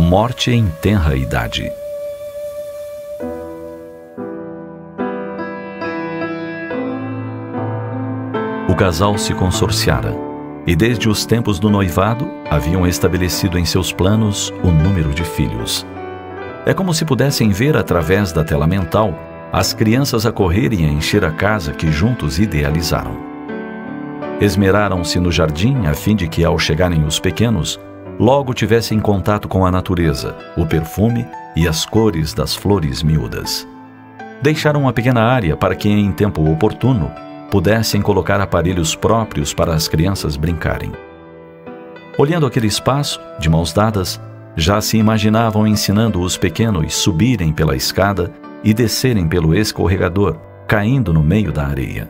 Morte em tenra idade. O casal se consorciara, e desde os tempos do noivado haviam estabelecido em seus planos o número de filhos. É como se pudessem ver através da tela mental as crianças a correrem a encher a casa que juntos idealizaram. Esmeraram-se no jardim a fim de que, ao chegarem os pequenos, logo tivessem contato com a natureza, o perfume e as cores das flores miúdas. Deixaram uma pequena área para que, em tempo oportuno, pudessem colocar aparelhos próprios para as crianças brincarem. Olhando aquele espaço, de mãos dadas, já se imaginavam ensinando os pequenos subirem pela escada e descerem pelo escorregador, caindo no meio da areia.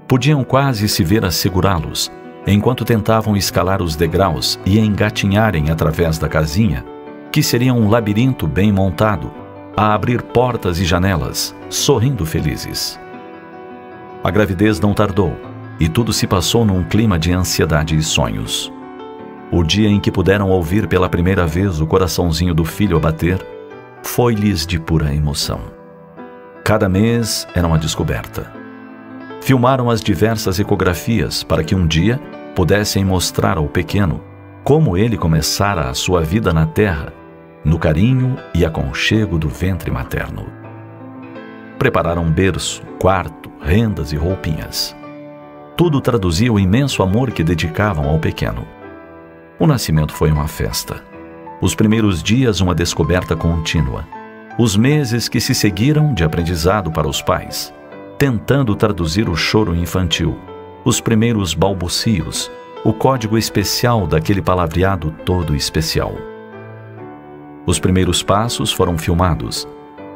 Podiam quase se ver a segurá-los, enquanto tentavam escalar os degraus e engatinharem através da casinha, que seria um labirinto bem montado, a abrir portas e janelas, sorrindo felizes. A gravidez não tardou, e tudo se passou num clima de ansiedade e sonhos. O dia em que puderam ouvir pela primeira vez o coraçãozinho do filho a bater, foi-lhes de pura emoção. Cada mês era uma descoberta. Filmaram as diversas ecografias para que um dia pudessem mostrar ao pequeno como ele começara a sua vida na terra, no carinho e aconchego do ventre materno. Prepararam berço, quarto, rendas e roupinhas. Tudo traduzia o imenso amor que dedicavam ao pequeno. O nascimento foi uma festa. Os primeiros dias, uma descoberta contínua. Os meses que se seguiram de aprendizado para os pais, tentando traduzir o choro infantil, os primeiros balbucios, o código especial daquele palavreado todo especial. Os primeiros passos foram filmados,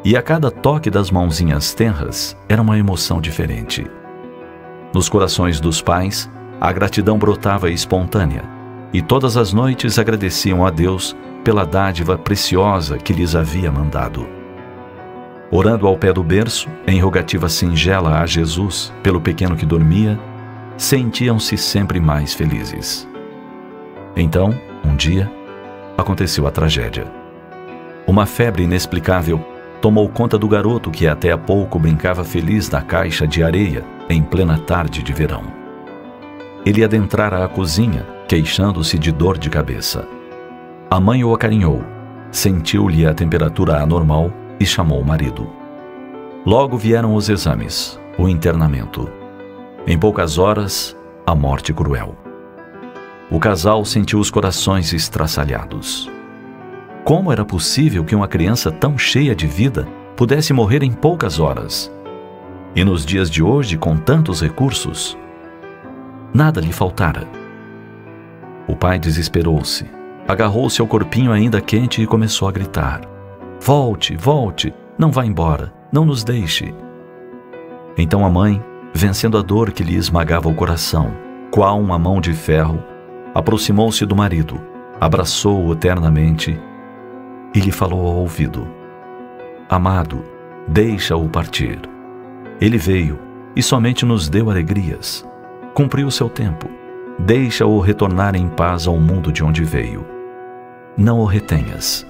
e a cada toque das mãozinhas tenras era uma emoção diferente. Nos corações dos pais, a gratidão brotava espontânea, e todas as noites agradeciam a Deus pela dádiva preciosa que lhes havia mandado. Orando ao pé do berço, em rogativa singela a Jesus pelo pequeno que dormia, sentiam-se sempre mais felizes. Então, um dia, aconteceu a tragédia. Uma febre inexplicável tomou conta do garoto que até há pouco brincava feliz na caixa de areia em plena tarde de verão. Ele adentrara a cozinha, queixando-se de dor de cabeça. A mãe o acarinhou, sentiu-lhe a temperatura anormal e chamou o marido. Logo vieram os exames, o internamento. Em poucas horas, a morte cruel. O casal sentiu os corações estraçalhados. Como era possível que uma criança tão cheia de vida pudesse morrer em poucas horas? E nos dias de hoje, com tantos recursos, nada lhe faltara. O pai desesperou-se, agarrou-se ao corpinho ainda quente e começou a gritar: "Volte, volte, não vá embora, não nos deixe." Então a mãe, vencendo a dor que lhe esmagava o coração, qual uma mão de ferro, aproximou-se do marido, abraçou-o ternamente e lhe falou ao ouvido: "Amado, deixa-o partir. Ele veio e somente nos deu alegrias. Cumpriu seu tempo. Deixa-o retornar em paz ao mundo de onde veio. Não o retenhas."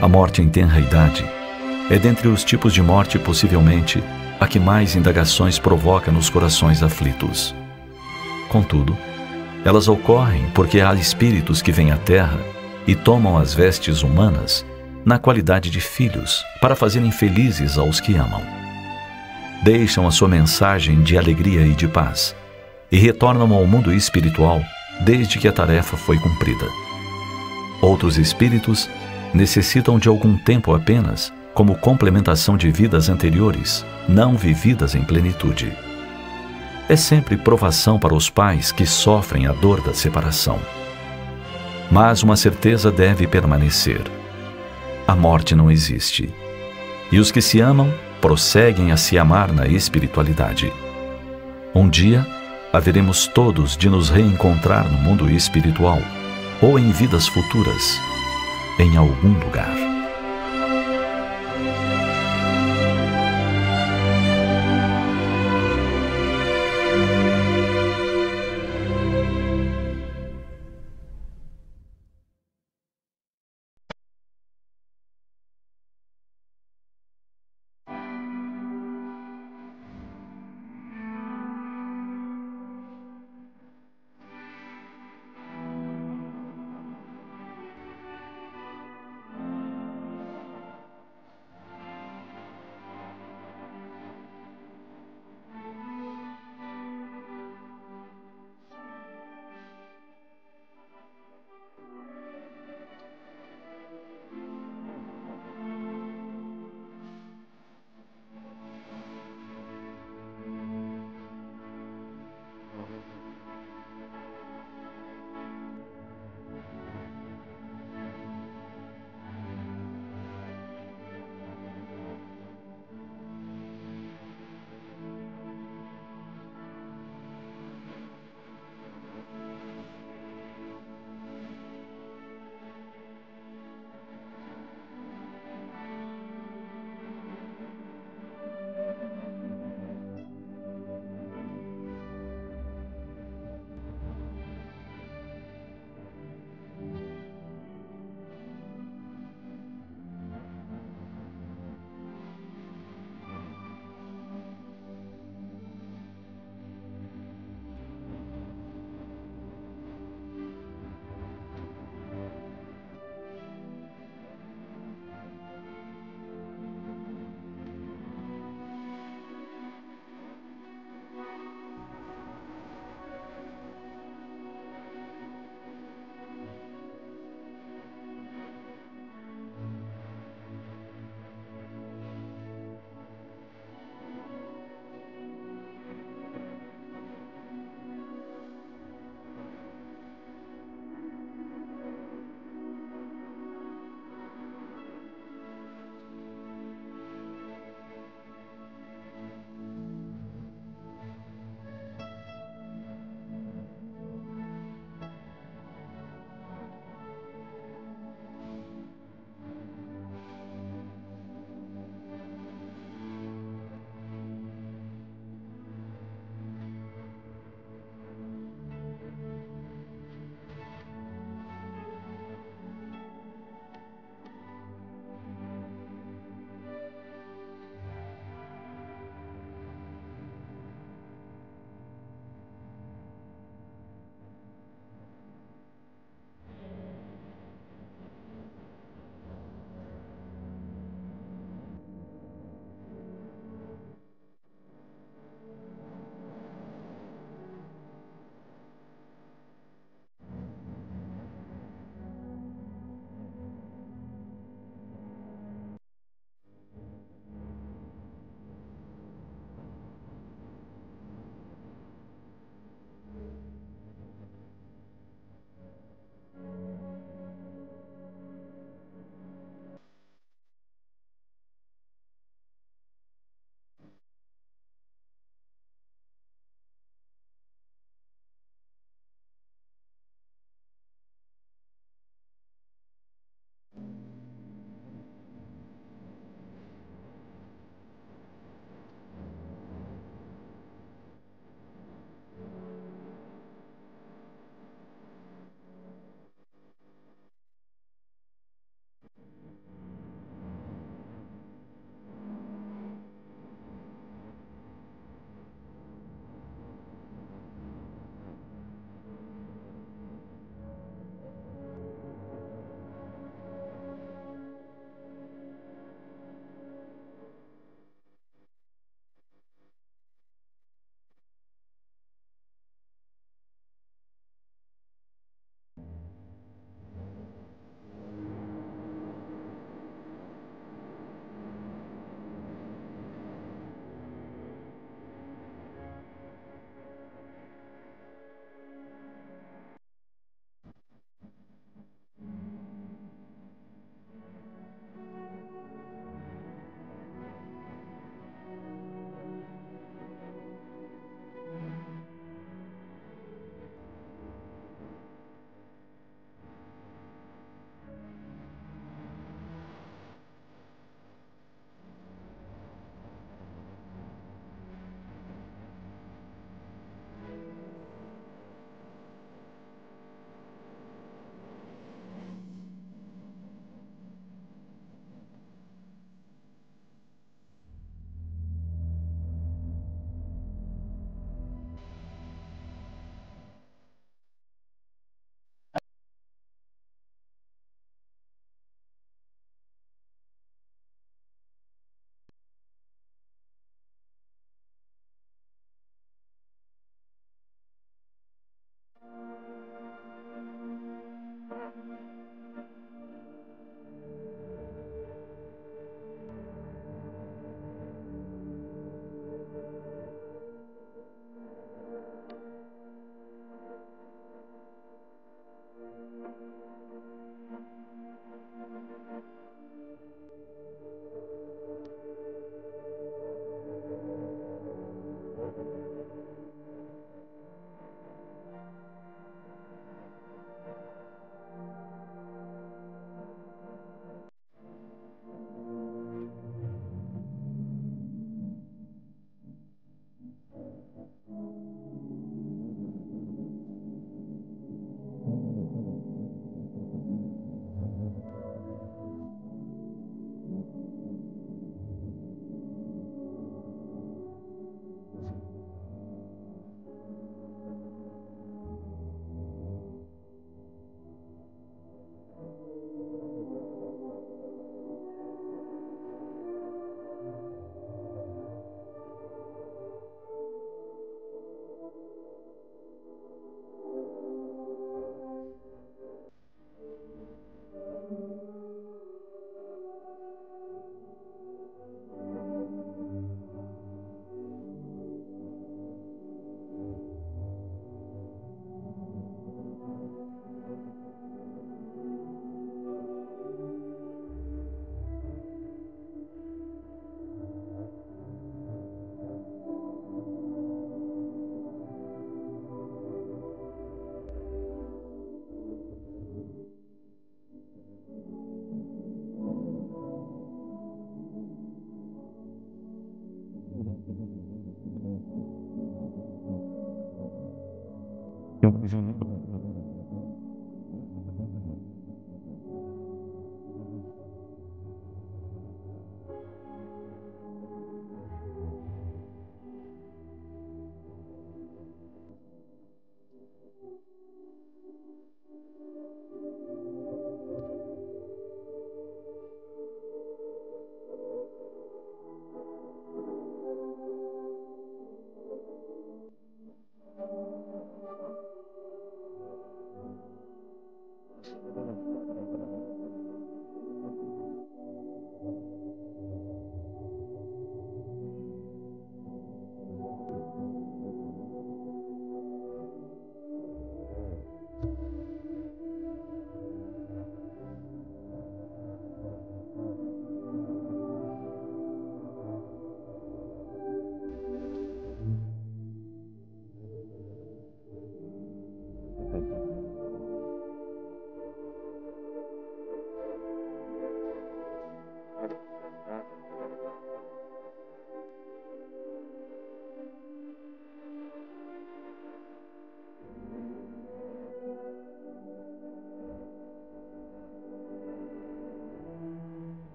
A morte em tenra idade é dentre os tipos de morte possivelmente a que mais indagações provoca nos corações aflitos. Contudo, elas ocorrem porque há espíritos que vêm à terra e tomam as vestes humanas na qualidade de filhos para fazerem felizes aos que amam. Deixam a sua mensagem de alegria e de paz e retornam ao mundo espiritual desde que a tarefa foi cumprida. Outros espíritos necessitam de algum tempo apenas como complementação de vidas anteriores, não vividas em plenitude. É sempre provação para os pais que sofrem a dor da separação. Mas uma certeza deve permanecer: a morte não existe. E os que se amam prosseguem a se amar na espiritualidade. Um dia, haveremos todos de nos reencontrar no mundo espiritual ou em vidas futuras, em algum lugar.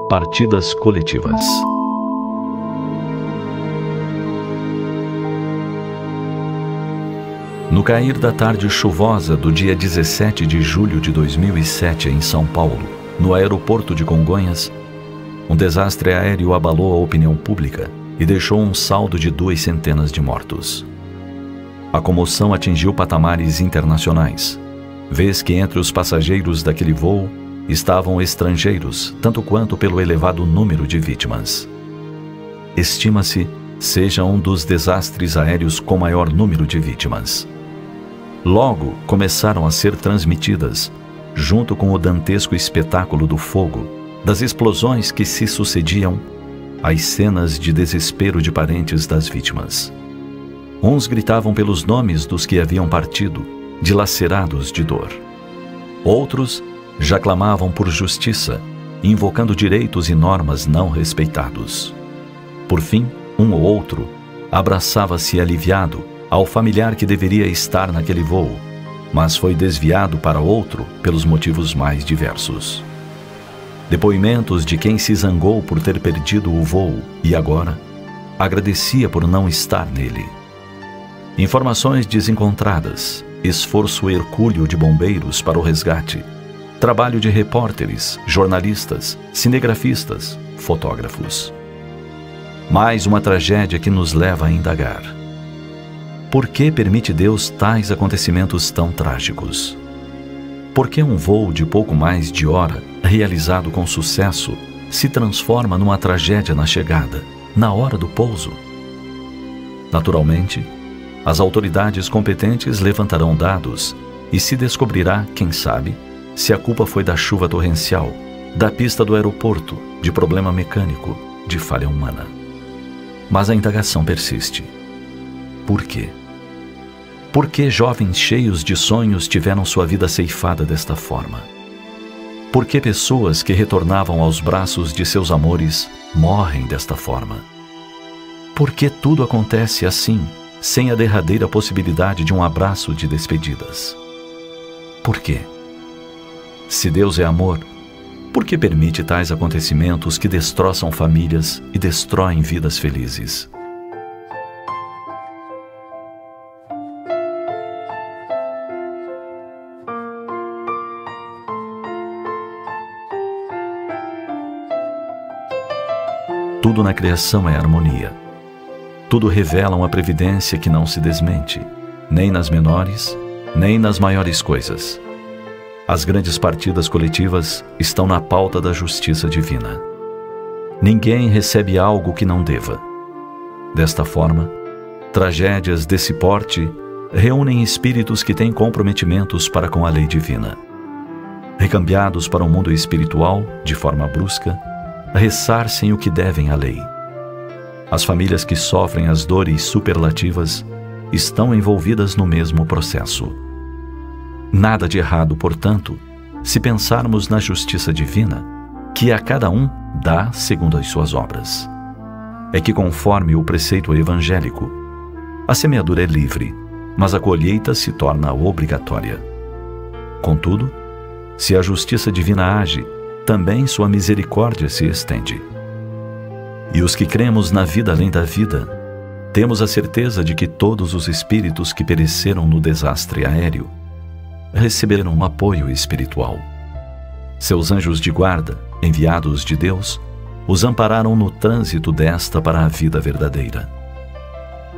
Partidas coletivas. No cair da tarde chuvosa do dia 17 de julho de 2007 em São Paulo, no aeroporto de Congonhas, um desastre aéreo abalou a opinião pública e deixou um saldo de 200 de mortos. A comoção atingiu patamares internacionais, vez que entre os passageiros daquele voo estavam estrangeiros, tanto quanto pelo elevado número de vítimas. Estima-se seja um dos desastres aéreos com maior número de vítimas. Logo começaram a ser transmitidas, junto com o dantesco espetáculo do fogo, das explosões que se sucediam, as cenas de desespero de parentes das vítimas. Uns gritavam pelos nomes dos que haviam partido, dilacerados de dor. Outros já clamavam por justiça, invocando direitos e normas não respeitados. Por fim, um ou outro abraçava-se aliviado ao familiar que deveria estar naquele voo, mas foi desviado para outro pelos motivos mais diversos. Depoimentos de quem se zangou por ter perdido o voo e agora agradecia por não estar nele. Informações desencontradas, esforço hercúleo de bombeiros para o resgate, trabalho de repórteres, jornalistas, cinegrafistas, fotógrafos. Mais uma tragédia que nos leva a indagar. Por que permite Deus tais acontecimentos tão trágicos? Por que um voo de pouco mais de hora, realizado com sucesso, se transforma numa tragédia na chegada, na hora do pouso? Naturalmente, as autoridades competentes levantarão dados e se descobrirá, quem sabe, se a culpa foi da chuva torrencial, da pista do aeroporto, de problema mecânico, de falha humana. Mas a indagação persiste. Por quê? Por que jovens cheios de sonhos tiveram sua vida ceifada desta forma? Por que pessoas que retornavam aos braços de seus amores morrem desta forma? Por que tudo acontece assim, sem a derradeira possibilidade de um abraço de despedidas? Por quê? Se Deus é amor, Por que permite tais acontecimentos que destroçam famílias e destroem vidas felizes? Tudo na criação é harmonia. Tudo revela uma previdência que não se desmente, nem nas menores, nem nas maiores coisas. As grandes partidas coletivas estão na pauta da justiça divina. Ninguém recebe algo que não deva. Desta forma, tragédias desse porte reúnem espíritos que têm comprometimentos para com a lei divina. Recambiados para o mundo espiritual, de forma brusca, ressarcem o que devem à lei. As famílias que sofrem as dores superlativas estão envolvidas no mesmo processo. Nada de errado, portanto, se pensarmos na justiça divina, que a cada um dá segundo as suas obras. É que, conforme o preceito evangélico, a semeadura é livre, mas a colheita se torna obrigatória. Contudo, se a justiça divina age, também sua misericórdia se estende. E os que cremos na vida além da vida, temos a certeza de que todos os espíritos que pereceram no desastre aéreo receberam um apoio espiritual. Seus anjos de guarda, enviados de Deus, os ampararam no trânsito desta para a vida verdadeira.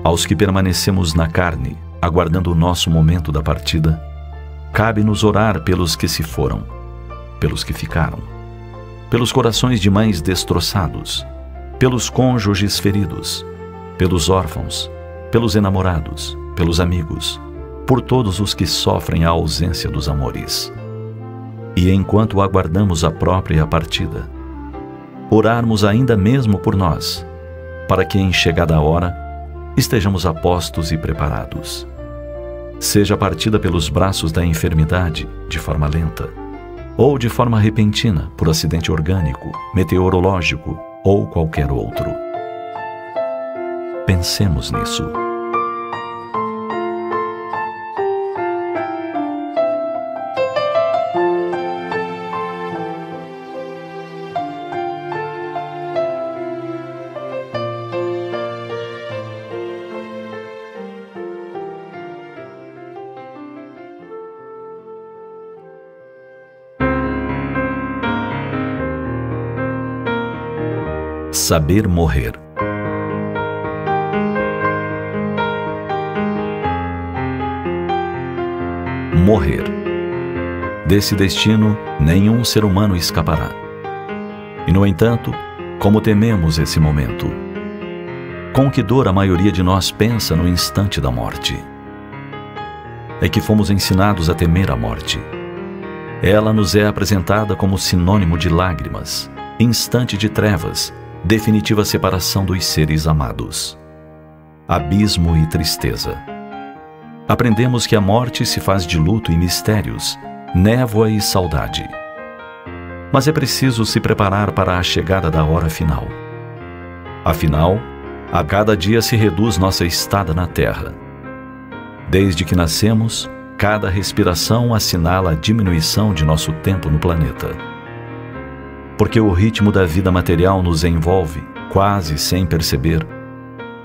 Aos que permanecemos na carne, aguardando o nosso momento da partida, cabe-nos orar pelos que se foram, pelos que ficaram, pelos corações de mães destroçados, pelos cônjuges feridos, pelos órfãos, pelos enamorados, pelos amigos, por todos os que sofrem a ausência dos amores. E enquanto aguardamos a própria partida, orarmos ainda mesmo por nós, para que em chegada a hora estejamos a postos e preparados. Seja partida pelos braços da enfermidade, de forma lenta, ou de forma repentina, por acidente orgânico, meteorológico ou qualquer outro. Pensemos nisso. Saber morrer. Morrer. Desse destino, nenhum ser humano escapará. E, no entanto, como tememos esse momento? Com que dor a maioria de nós pensa no instante da morte? É que fomos ensinados a temer a morte. Ela nos é apresentada como sinônimo de lágrimas, instante de trevas, definitiva separação dos seres amados, abismo e tristeza. Aprendemos que a morte se faz de luto e mistérios, névoa e saudade. Mas é preciso se preparar para a chegada da hora final. Afinal, a cada dia se reduz nossa estada na Terra. Desde que nascemos, cada respiração assinala a diminuição de nosso tempo no planeta. Porque o ritmo da vida material nos envolve, quase sem perceber,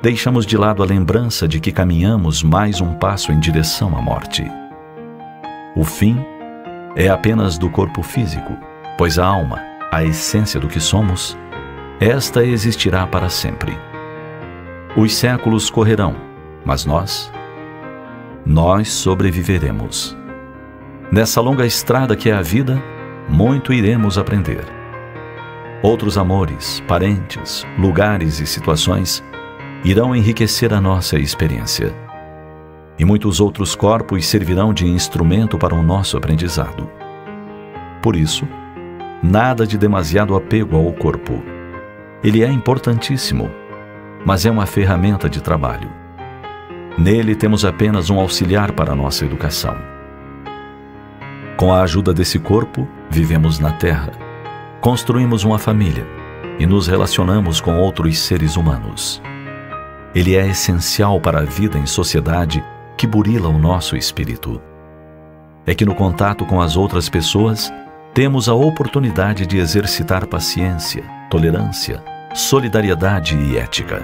deixamos de lado a lembrança de que caminhamos mais um passo em direção à morte. O fim é apenas do corpo físico, pois a alma, a essência do que somos, esta existirá para sempre. Os séculos correrão, mas nós sobreviveremos. Nessa longa estrada que é a vida, muito iremos aprender. Outros amores, parentes, lugares e situações irão enriquecer a nossa experiência. E muitos outros corpos servirão de instrumento para o nosso aprendizado. Por isso, nada de demasiado apego ao corpo. Ele é importantíssimo, mas é uma ferramenta de trabalho. Nele temos apenas um auxiliar para a nossa educação. Com a ajuda desse corpo, vivemos na Terra, construímos uma família e nos relacionamos com outros seres humanos. Ele é essencial para a vida em sociedade que burila o nosso espírito. É que no contato com as outras pessoas, temos a oportunidade de exercitar paciência, tolerância, solidariedade e ética.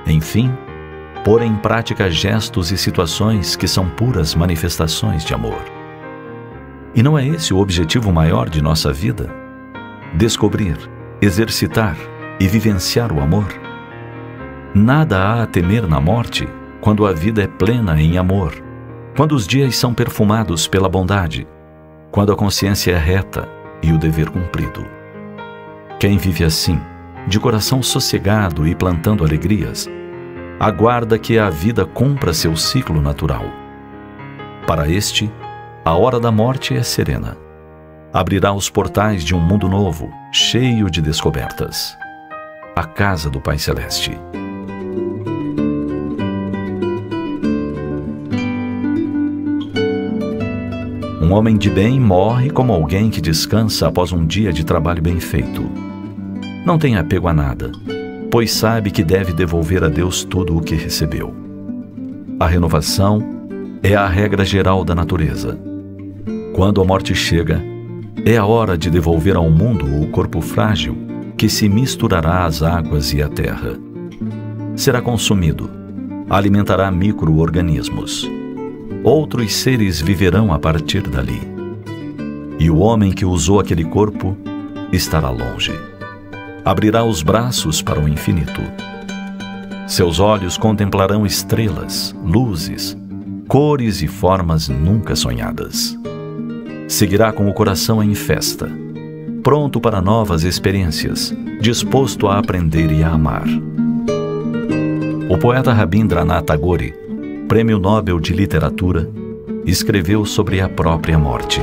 Enfim, pôr em prática gestos e situações que são puras manifestações de amor. E não é esse o objetivo maior de nossa vida? Descobrir, exercitar e vivenciar o amor? Nada há a temer na morte quando a vida é plena em amor, quando os dias são perfumados pela bondade, quando a consciência é reta e o dever cumprido. Quem vive assim, de coração sossegado e plantando alegrias, aguarda que a vida cumpra seu ciclo natural. Para este, a hora da morte é serena. Abrirá os portais de um mundo novo, cheio de descobertas. A casa do Pai Celeste. Um homem de bem morre como alguém que descansa após um dia de trabalho bem feito. Não tem apego a nada, pois sabe que deve devolver a Deus tudo o que recebeu. A renovação é a regra geral da natureza. Quando a morte chega, é a hora de devolver ao mundo o corpo frágil que se misturará às águas e à terra. Será consumido, alimentará micro-organismos. Outros seres viverão a partir dali. E o homem que usou aquele corpo estará longe. Abrirá os braços para o infinito. Seus olhos contemplarão estrelas, luzes, cores e formas nunca sonhadas. Seguirá com o coração em festa, pronto para novas experiências, disposto a aprender e a amar. O poeta Rabindranath Tagore, Prêmio Nobel de Literatura, escreveu sobre a própria morte.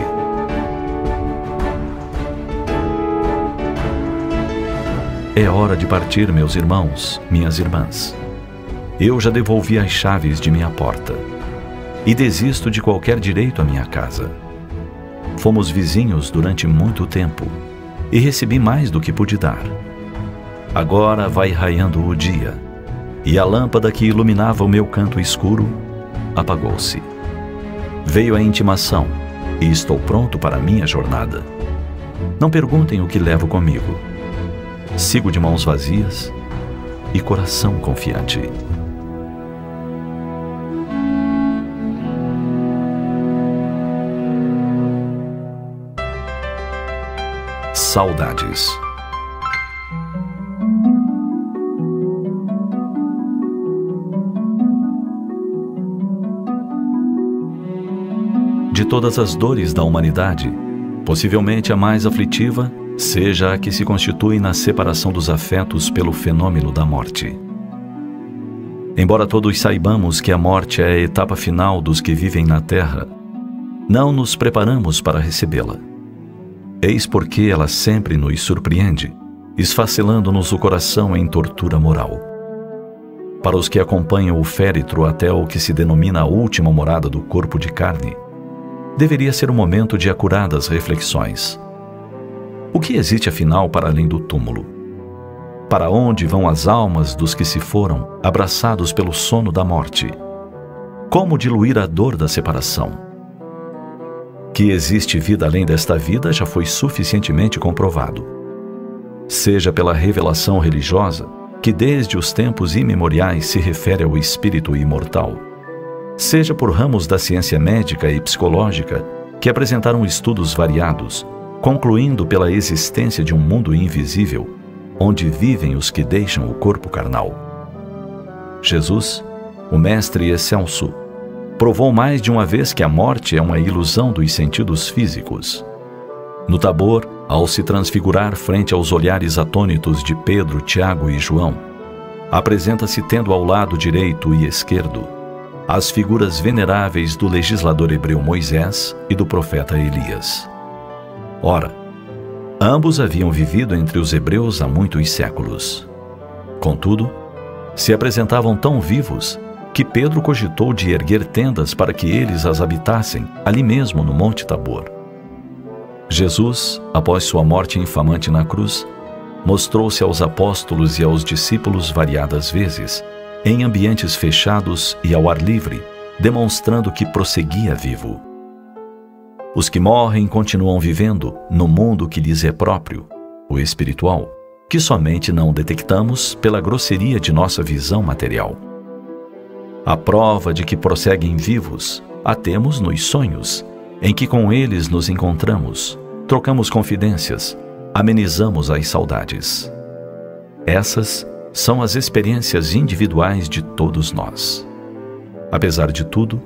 É hora de partir, meus irmãos, minhas irmãs. Eu já devolvi as chaves de minha porta e desisto de qualquer direito à minha casa. Fomos vizinhos durante muito tempo e recebi mais do que pude dar. Agora vai raiando o dia e a lâmpada que iluminava o meu canto escuro apagou-se. Veio a intimação e estou pronto para a minha jornada. Não perguntem o que levo comigo. Sigo de mãos vazias e coração confiante. Saudades. De todas as dores da humanidade, possivelmente a mais aflitiva seja a que se constitui na separação dos afetos pelo fenômeno da morte. Embora todos saibamos que a morte é a etapa final dos que vivem na Terra, não nos preparamos para recebê-la. Eis porque ela sempre nos surpreende, esfacelando-nos o coração em tortura moral. Para os que acompanham o féretro até o que se denomina a última morada do corpo de carne, deveria ser um momento de acuradas reflexões. O que existe afinal para além do túmulo? Para onde vão as almas dos que se foram, abraçados pelo sono da morte? Como diluir a dor da separação? Que existe vida além desta vida já foi suficientemente comprovado. Seja pela revelação religiosa, que desde os tempos imemoriais se refere ao espírito imortal, seja por ramos da ciência médica e psicológica que apresentaram estudos variados, concluindo pela existência de um mundo invisível, onde vivem os que deixam o corpo carnal. Jesus, o Mestre excelso, provou mais de uma vez que a morte é uma ilusão dos sentidos físicos. No Tabor, ao se transfigurar frente aos olhares atônitos de Pedro, Tiago e João, apresenta-se tendo ao lado direito e esquerdo as figuras veneráveis do legislador hebreu Moisés e do profeta Elias. Ora, ambos haviam vivido entre os hebreus há muitos séculos. Contudo, se apresentavam tão vivos que Pedro cogitou de erguer tendas para que eles as habitassem ali mesmo no Monte Tabor. Jesus, após sua morte infamante na cruz, mostrou-se aos apóstolos e aos discípulos variadas vezes, em ambientes fechados e ao ar livre, demonstrando que prosseguia vivo. Os que morrem continuam vivendo no mundo que lhes é próprio, o espiritual, que somente não detectamos pela grosseria de nossa visão material. A prova de que prosseguem vivos a temos nos sonhos, em que com eles nos encontramos, trocamos confidências, amenizamos as saudades. Essas são as experiências individuais de todos nós. Apesar de tudo,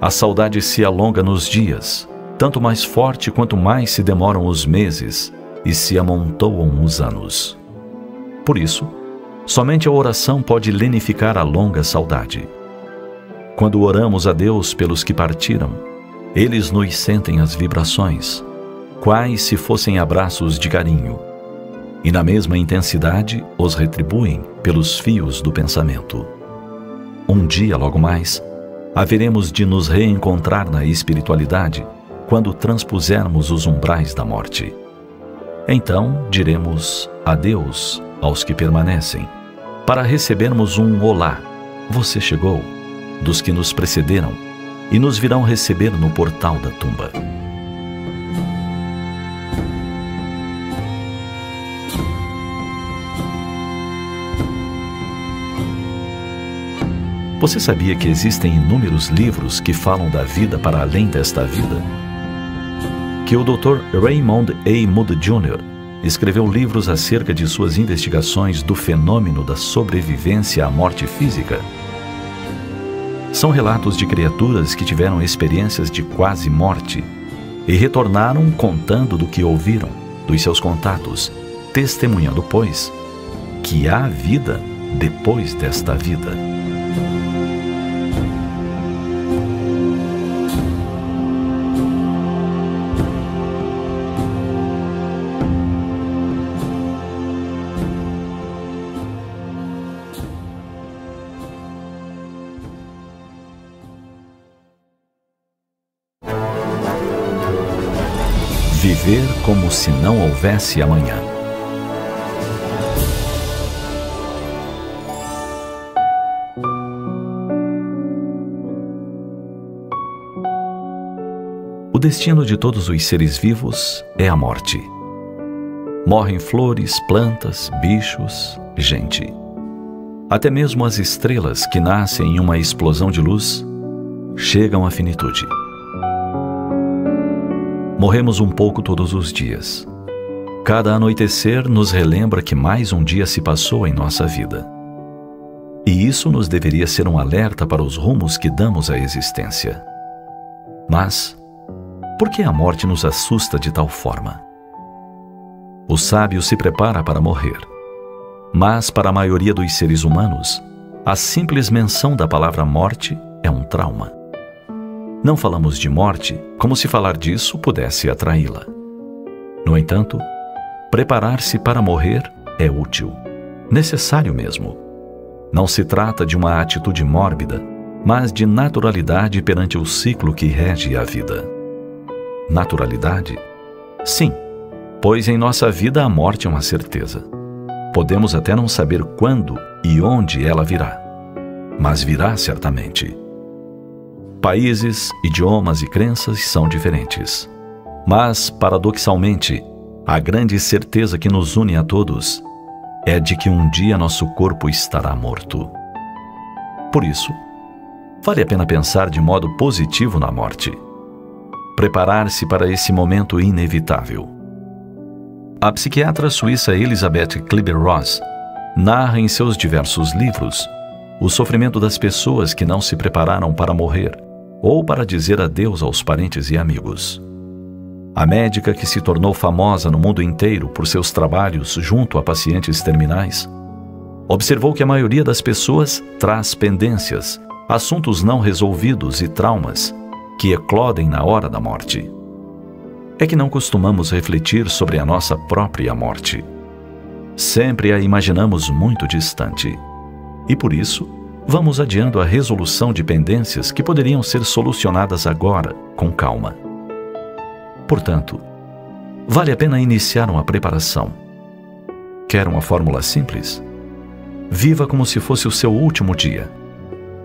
a saudade se alonga nos dias, tanto mais forte quanto mais se demoram os meses e se amontoam os anos. Por isso, somente a oração pode lenificar a longa saudade. Quando oramos a Deus pelos que partiram, eles nos sentem as vibrações, quais se fossem abraços de carinho, e na mesma intensidade os retribuem pelos fios do pensamento. Um dia, logo mais, haveremos de nos reencontrar na espiritualidade quando transpusermos os umbrais da morte. Então diremos adeus aos que permanecem, para recebermos um olá, você chegou, dos que nos precederam, e nos virão receber no portal da tumba. Você sabia que existem inúmeros livros que falam da vida para além desta vida? Que o Dr. Raymond A. Moody Jr. escreveu livros acerca de suas investigações do fenômeno da sobrevivência à morte física? São relatos de criaturas que tiveram experiências de quase morte e retornaram contando do que ouviram, dos seus contatos, testemunhando, pois, que há vida depois desta vida. Viver como se não houvesse amanhã. O destino de todos os seres vivos é a morte. Morrem flores, plantas, bichos, gente. Até mesmo as estrelas que nascem em uma explosão de luz chegam à finitude. Morremos um pouco todos os dias. Cada anoitecer nos relembra que mais um dia se passou em nossa vida. E isso nos deveria ser um alerta para os rumos que damos à existência. Mas, por que a morte nos assusta de tal forma? O sábio se prepara para morrer. Mas, para a maioria dos seres humanos, a simples menção da palavra morte é um trauma. Não falamos de morte como se falar disso pudesse atraí-la. No entanto, preparar-se para morrer é útil, necessário mesmo. Não se trata de uma atitude mórbida, mas de naturalidade perante o ciclo que rege a vida. Naturalidade? Sim, pois em nossa vida a morte é uma certeza. Podemos até não saber quando e onde ela virá, mas virá certamente. Países, idiomas e crenças são diferentes. Mas, paradoxalmente, a grande certeza que nos une a todos é de que um dia nosso corpo estará morto. Por isso, vale a pena pensar de modo positivo na morte. Preparar-se para esse momento inevitável. A psiquiatra suíça Elisabeth Kübler-Ross narra em seus diversos livros o sofrimento das pessoas que não se prepararam para morrer ou para dizer adeus aos parentes e amigos. A médica que se tornou famosa no mundo inteiro por seus trabalhos junto a pacientes terminais, observou que a maioria das pessoas traz pendências, assuntos não resolvidos e traumas que eclodem na hora da morte. É que não costumamos refletir sobre a nossa própria morte. Sempre a imaginamos muito distante. E por isso, vamos adiando a resolução de pendências que poderiam ser solucionadas agora, com calma. Portanto, vale a pena iniciar uma preparação. Quer uma fórmula simples? Viva como se fosse o seu último dia.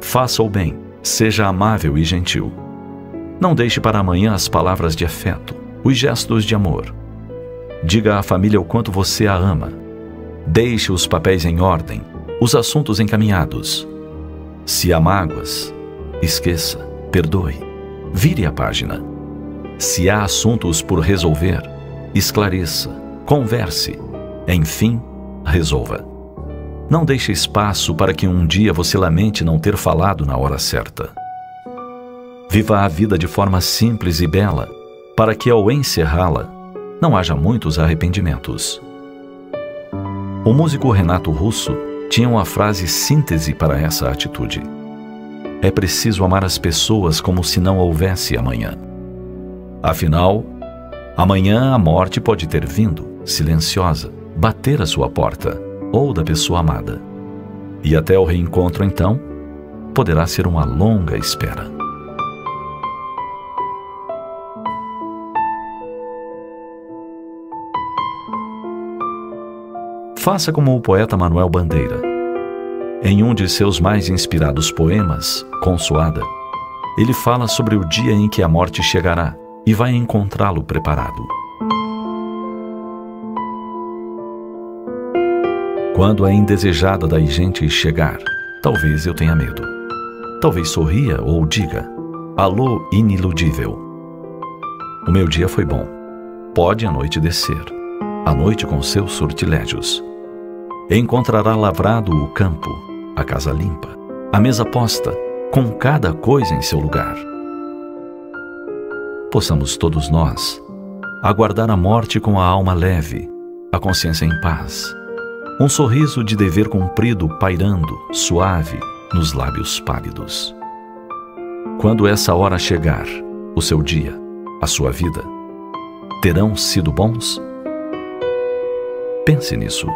Faça o bem, seja amável e gentil. Não deixe para amanhã as palavras de afeto, os gestos de amor. Diga à família o quanto você a ama. Deixe os papéis em ordem, os assuntos encaminhados. Se há mágoas, esqueça, perdoe, vire a página. Se há assuntos por resolver, esclareça, converse, enfim, resolva. Não deixe espaço para que um dia você lamente não ter falado na hora certa. Viva a vida de forma simples e bela, para que ao encerrá-la, não haja muitos arrependimentos. O músico Renato Russo tinha uma frase síntese para essa atitude. É preciso amar as pessoas como se não houvesse amanhã. Afinal, amanhã a morte pode ter vindo, silenciosa, bater à sua porta, ou da pessoa amada. E até o reencontro, então, poderá ser uma longa espera. Faça como o poeta Manuel Bandeira. Em um de seus mais inspirados poemas, Consoada, ele fala sobre o dia em que a morte chegará e vai encontrá-lo preparado. Quando a indesejada da gente chegar, talvez eu tenha medo. Talvez sorria ou diga: alô, iniludível. O meu dia foi bom. Pode a noite descer. A noite com seus sortilégios. Encontrará lavrado o campo, a casa limpa, a mesa posta, com cada coisa em seu lugar. Possamos todos nós aguardar a morte com a alma leve, a consciência em paz, um sorriso de dever cumprido pairando, suave, nos lábios pálidos. Quando essa hora chegar, o seu dia, a sua vida, terão sido bons? Pense nisso.